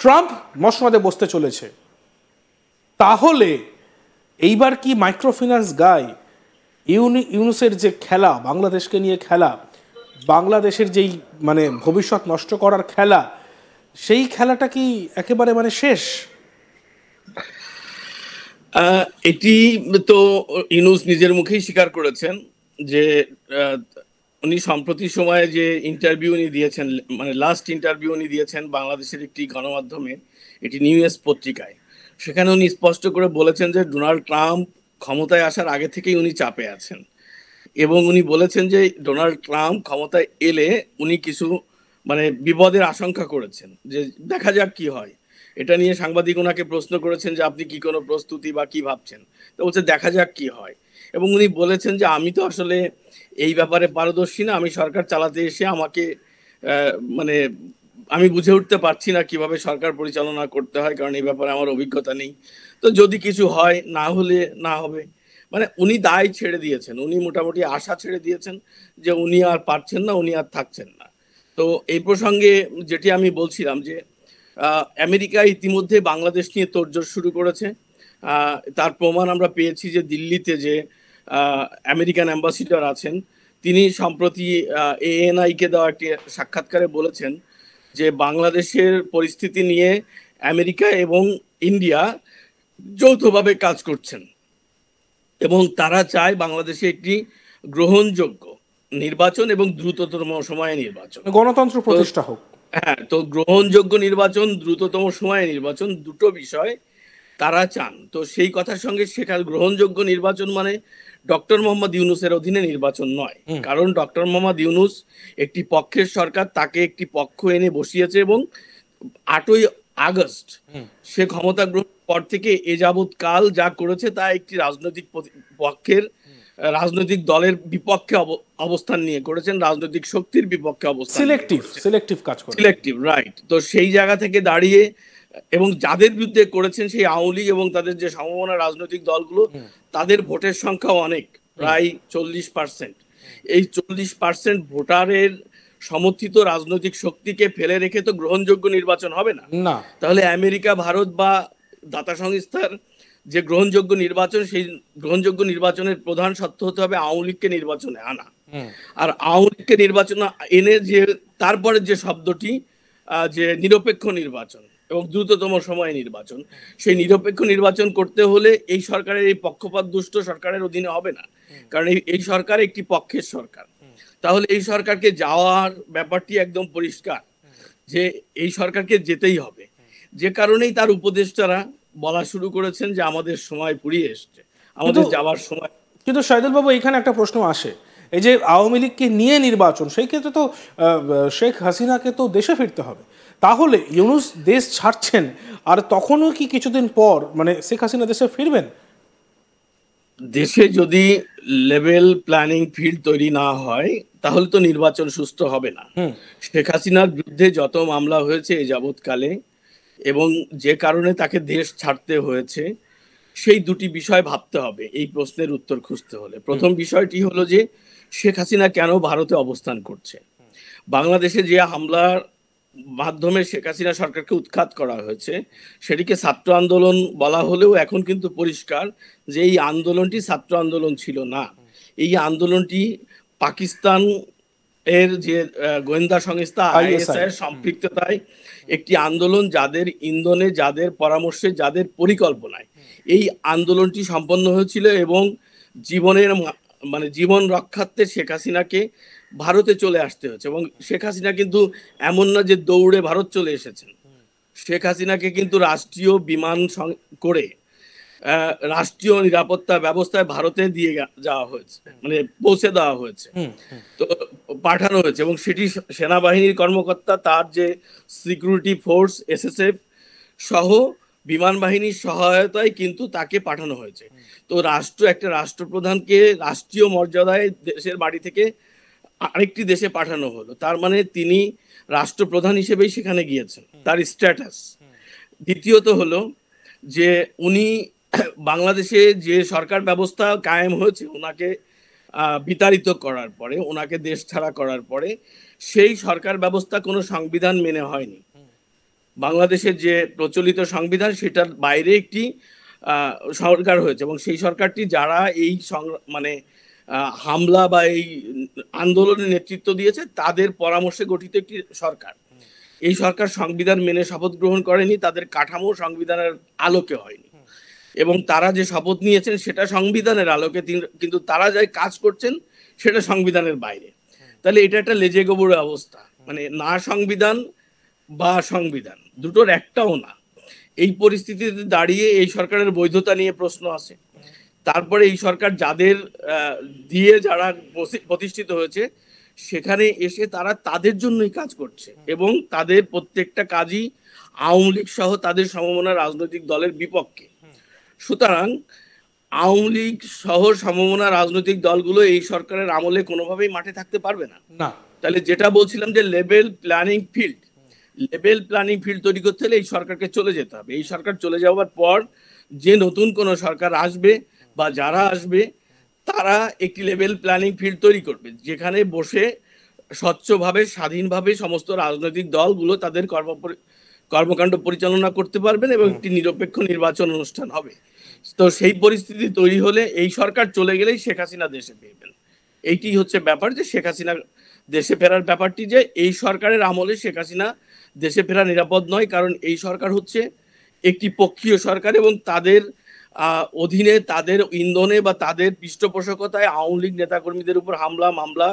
Trump মসনদে বসতে চলেছে, তাহলে এইবার কি মাইক্রোফিন্যান্স গাই ইউনুসের যে খেলা, বাংলাদেশকে নিয়ে খেলা, বাংলাদেশের যেই মানে ভবিষ্যৎ নষ্ট করার খেলা, সেই খেলাটা কি একেবারে মানে শেষ? এটি তো ইউনুস নিজের মুখেই স্বীকার করেছেন যে উনি সম্প্রতি সময়ে যে ইন্টারভিউ উনি দিয়েছেন, মানে লাস্ট ইন্টারভিউ উনি দিয়েছেন বাংলাদেশের একটি গণমাধ্যমে, এটি নিউজ পত্রিকায়, সেখানে উনি স্পষ্ট করে বলেছেন যে ডোনাল্ড ট্রাম্প ক্ষমতায় আসার আগে থেকেই উনি চাপে আছেন, এবং উনি বলেছেন যে ডোনাল্ড ট্রাম্প ক্ষমতায় এলে উনি কিছু মানে বিপদের আশঙ্কা করেছেন, যে দেখা যাক কি হয়। এটা নিয়ে সাংবাদিক ওনাকে প্রশ্ন করেছেন যে আপনি কি কোনো প্রস্তুতি বা কি ভাবছেন, তো বলছে দেখা যাক কি হয়। এবং উনি বলেছেন যে আমি তো আসলে এই ব্যাপারে পারদর্শী না, আমি সরকার চালাতে এসে আমাকে মানে আমি বুঝে উঠতে পারছি না কিভাবে সরকার পরিচালনা করতে হয়, কারণ এই ব্যাপারে আমার অভিজ্ঞতা নেই, তো যদি কিছু হয় না হলে না হবে। মানে উনি দায় ছেড়ে দিয়েছেন, উনি মোটামুটি আশা ছেড়ে দিয়েছেন যে উনি আর পারছেন না, উনি আর থাকছেন না। তো এই প্রসঙ্গে যেটি আমি বলছিলাম যে আমেরিকা ইতিমধ্যে বাংলাদেশ নিয়ে তোড়জোড় শুরু করেছে। তার প্রমাণ আমরা পেয়েছি যে দিল্লিতে যে আমেরিকান অ্যাম্বাসিডর আছেন, তিনি সম্প্রতি ANI কে দেওয়া একটি সাক্ষাৎকারে বলেছেন যে বাংলাদেশের পরিস্থিতি নিয়ে আমেরিকা এবং ইন্ডিয়া যৌথভাবে কাজ করছেন এবং তারা চায় বাংলাদেশে একটি গ্রহণযোগ্য নির্বাচন এবং দ্রুততম সময়ে নির্বাচন, গণতন্ত্র প্রতিষ্ঠা হোক। হ্যাঁ, তো গ্রহণযোগ্য নির্বাচন, দ্রুততম সময়ে নির্বাচন, দুটো বিষয় তারা চান। তো সেই কথার সঙ্গে সেখানে গ্রহণযোগ্য নির্বাচন মানে ডক্টর মোহাম্মদ ইউনুসের অধীনে নির্বাচন নয়, কারণ ডক্টর মোহাম্মদ ইউনুস একটি পক্ষের সরকার, তাকে একটি পক্ষ এনে বসিয়েছে এবং 8ই আগস্ট সে ক্ষমতা গ্রহণের পর থেকে এ যাবৎ কাল যা করেছে তা একটি রাজনৈতিক পক্ষের, রাজনৈতিক দলের বিপক্ষে অবস্থান নিয়ে করেছেন, রাজনৈতিক শক্তির বিপক্ষে অবস্থান, সিলেক্টিভ কাজ করে, সিলেক্টিভ, রাইট। তো সেই জায়গা থেকে দাঁড়িয়ে এবং যাদের বিরুদ্ধে করেছেন সেই আওয়ামী লীগ এবং তাদের যে সমমনা রাজনৈতিক দলগুলো, তাদের ভোটের সংখ্যা অনেক, প্রায় 40%। এই 40% ভোটারের সমর্থিত রাজনৈতিক শক্তিকে ফেলে রেখে তো গ্রহণযোগ্য নির্বাচন হবে না। তাহলে আমেরিকা, ভারত বা দাতা সংস্থার যে গ্রহণযোগ্য নির্বাচন, সেই গ্রহণযোগ্য নির্বাচনের প্রধান শর্ত হতে হবে আওয়ামী লীগকে নির্বাচনে আনা। আর আওয়ামী লীগকে নির্বাচনে এনে যে তারপরে যে শব্দটি যে নিরপেক্ষ নির্বাচন এবং দ্রুততম সময়ে নির্বাচন, সেই নিরপেক্ষ নির্বাচন করতে হলে এই সরকারের, এই পক্ষপাত দুষ্ট সরকারের অধীনে হবে না, কারণ এই সরকার একটি পক্ষের সরকার। তাহলে এই সরকারকে যাওয়ার ব্যাপারটি একদম পরিষ্কার যে এই সরকারকে যেতেই হবে, যে কারণেই তার উপদেষ্টারা বলা শুরু করেছেন যে আমাদের সময় ফুরিয়ে এসছে, আমাদের যাওয়ার সময়। কিন্তু শহীদুল বাবু, এখানে একটা প্রশ্ন আসে, এই যে আওয়ামী লীগকে নিয়ে নির্বাচন, সেই ক্ষেত্রে তো শেখ হাসিনাকে তো দেশে ফিরতে হবে, তাহলে ইউনুস দেশ ছাড়ছেন, আর তখনও কি কিছুদিন পর মানে শেখ হাসিনা দেশে ফিরবেন? দেশে যদি লেভেল প্ল্যানিং ফিল্ড তৈরি না হয় তাহলে তো নির্বাচন সুষ্ঠু হবে না। শেখ হাসিনার বিরুদ্ধে যত মামলা হয়েছে এ যাবৎকালে এবং যে কারণে তাকে দেশ ছাড়তে হয়েছে, সেই দুটি বিষয় ভাবতে হবে এই প্রশ্নের উত্তর খুঁজতে হলে। প্রথম বিষয়টি হলো যে শেখ হাসিনা কেন ভারতে অবস্থান করছে। বাংলাদেশে যে হামলার মাধ্যমে শেখ হাসিনা সরকারকে উৎখাত করা হয়েছে, সেটিকে ছাত্র আন্দোলন বলা হলেও এখন কিন্তু পরিষ্কার যে এই আন্দোলনটি ছাত্র আন্দোলন ছিল না। এই আন্দোলনটি পাকিস্তান এর যে গোয়েন্দা সংস্থা ISI এর সম্পৃক্ততায় একটি আন্দোলন, যাদের ইন্ধনে, যাদের পরামর্শে, যাদের পরিকল্পনায় এই আন্দোলনটি সম্পন্ন হয়েছিল এবং জীবনের মানে জীবন রক্ষার্থে শেখ হাসিনাকে ভারতে চলে আসতে হয়েছে। এবং শেখ হাসিনা কিন্তু এমন না যে দৌড়ে ভারত চলে এসেছেন, শেখ হাসিনাকে কিন্তু রাষ্ট্রীয় বিমান করে রাষ্ট্রীয় নিরাপত্তা ব্যবস্থায় ভারতে দিয়ে যাওয়া হয়েছে, মানে পৌঁছে দেওয়া হয়েছে, তো পাঠানো হয়েছে, এবং সেটি সেনাবাহিনীর কর্মকর্তা, তার যে সিকিউরিটি ফোর্স SSF সহ বিমান বাহিনীর সহায়তায় কিন্তু তাকে পাঠানো হয়েছে। তো একটা রাষ্ট্রপ্রধানকে রাষ্ট্রীয় মর্যাদায় দেশের বাড়ি থেকে আরেকটি দেশে পাঠানো হলো, তার মানে তিনি রাষ্ট্রপ্রধান হিসেবেই সেখানে গিয়েছেন, তার স্ট্যাটাস। দ্বিতীয়ত হলো যে উনি বাংলাদেশে যে সরকার ব্যবস্থা কায়েম হয়েছে, ওনাকে বিতাড়িত করার পরে, ওনাকে দেশ ছাড়া করার পরে, সেই সরকার ব্যবস্থা কোনো সংবিধান মেনে হয়নি। বাংলাদেশের যে প্রচলিত সংবিধান সেটার বাইরে একটি সরকার হয়েছে, এবং সেই সরকারটি যারা এই মানে হামলা বা এই আন্দোলনের নেতৃত্ব দিয়েছে তাদের পরামর্শে গঠিত একটি সরকার। এই সরকার সংবিধান মেনে শপথ গ্রহণ করেনি, তাদের কাঠামো সংবিধানের আলোকে হয়নি, এবং তারা যে শপথ নিয়েছেন সেটা সংবিধানের আলোকে, কিন্তু তারা যাই কাজ করছেন সেটা সংবিধানের বাইরে। তাহলে এটা একটা লেজে গোবরে অবস্থা, মানে না সংবিধান বা সংবিধান দুটোর একটাও না। এই পরিস্থিতিতে দাঁড়িয়ে এই সরকারের বৈধতা নিয়ে প্রশ্ন আছে। তারপরে এই সরকার যাদের দিয়ে যারা প্রতিষ্ঠিত হয়েছে সেখানে এসে তারা তাদের জন্যই কাজ করছে, এবং তাদের প্রত্যেকটা কাজই আওয়ামী লীগ সহ তাদের সমমনা রাজনৈতিক দলের বিপক্ষে। সুতরাং আওয়ামী লীগ সহ সমমনা রাজনৈতিক দলগুলো এই সরকারের আমলে কোনোভাবেই মাঠে থাকতে পারবে না। তাহলে যেটা বলছিলাম যে লেভেল প্ল্যানিং ফিল্ড তৈরি করতে হলে এই সরকারকে চলে যেতে হবে। এই সরকার চলে যাওয়ার পর যে নতুন কোনো সরকার আসবে বা যারা আসবে তারা একটি লেভেল প্ল্যানিং ফিল্ড তৈরি করবে, যেখানে বসে স্বচ্ছভাবে স্বাধীনভাবে সমস্ত রাজনৈতিক দলগুলো তাদের কর্মকাণ্ড পরিচালনা করতে পারবেন, এবং একটি নিরপেক্ষ নির্বাচন অনুষ্ঠান হবে। তো সেই পরিস্থিতি তৈরি হলে এই সরকার চলে গেলেই শেখ হাসিনা দেশে ফিরবেন। এইটি হচ্ছে ব্যাপার, যে শেখ হাসিনা দেশে ফেরার ব্যাপারটি, যে এই সরকারের আমলে শেখ হাসিনা দেশে ফেরা নিরাপদ নয়, কারণ এই সরকার হচ্ছে একটি পক্ষীয় সরকার, এবং তাদের অধীনে তাদের ইন্ধনে বা তাদের পৃষ্ঠপোষকতায় আওয়ামী লীগ নেতাকর্মীদের উপর হামলা মামলা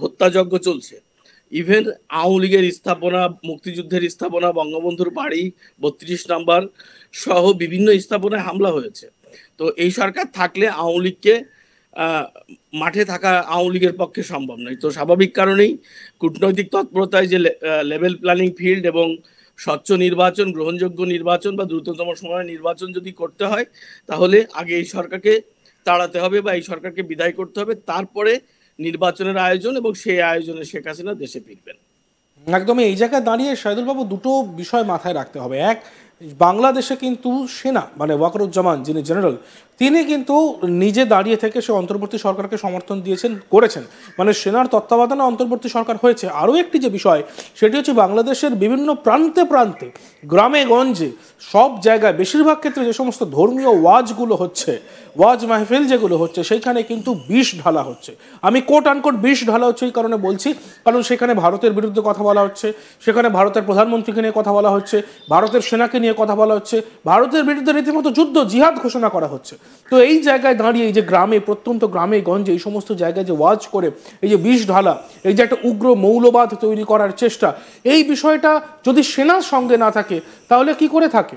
হত্যাযজ্ঞ চলছে। ইভেন আওয়ামী লীগের স্থাপনা, মুক্তিযুদ্ধের স্থাপনা, বঙ্গবন্ধুর বাড়ি 32 নম্বর সহ বিভিন্ন স্থাপনায় হামলা হয়েছে। তো এই সরকার থাকলে আওয়ামী লীগকে মাঠে থাকা আওয়ামী লীগের পক্ষে সম্ভব নয়। তো স্বাভাবিক কারণেই কূটনৈতিক তৎপরতায় যে লেভেল প্ল্যানিং ফিল্ড এবং স্বচ্ছ নির্বাচন, গ্রহণযোগ্য নির্বাচন বা দ্রুততম সময়ে নির্বাচন যদি করতে হয়, তাহলে আগে এই সরকারকে তাড়াতে হবে বা এই সরকারকে বিদায় করতে হবে, তারপরে নির্বাচনের আয়োজন, এবং সেই আয়োজনে শেখ হাসিনা দেশে ফিরবেন। একদমই। এই জায়গায় দাঁড়িয়ে শাহিদুল বাবু দুটো বিষয় মাথায় রাখতে হবে। এক, বাংলাদেশে কিন্তু সেনা মানে ওয়াকারুজ্জামান যিনি জেনারেল, তিনি কিন্তু নিজে দাঁড়িয়ে থেকে সে অন্তর্বর্তী সরকারকে সমর্থন করেছেন, মানে সেনার তত্ত্বাবধানে অন্তর্বর্তী সরকার হয়েছে। আরও একটি যে বিষয় সেটি হচ্ছে বাংলাদেশের বিভিন্ন প্রান্তে প্রান্তে, গ্রামে গঞ্জে, সব জায়গায় বেশিরভাগ ক্ষেত্রে যে সমস্ত ধর্মীয় ওয়াজগুলো হচ্ছে, ওয়াজ মাহফিল যেগুলো হচ্ছে, সেইখানে কিন্তু বিষ ঢালা হচ্ছে। আমি কোট আনকোট বিষ ঢালা হচ্ছে এই কারণে বলছি, কারণ সেখানে ভারতের বিরুদ্ধে কথা বলা হচ্ছে, সেখানে ভারতের প্রধানমন্ত্রীকে নিয়ে কথা বলা হচ্ছে, ভারতের সেনাকে নিয়ে কথা বলা হচ্ছে, ভারতের বিরুদ্ধে রীতিমতো যুদ্ধ জিহাদ ঘোষণা করা হচ্ছে। তো এই জায়গায় দাঁড়িয়ে এই যে গ্রামে, প্রত্যন্ত গ্রামে গঞ্জে এই সমস্ত জায়গায় যে ওয়াজ করে এই যে বিষ ঢালা, এই যে একটা উগ্র মৌলবাদ তৈরি করার চেষ্টা, এই বিষয়টা যদি সেনার সঙ্গে না থাকে তাহলে কি করে থাকে?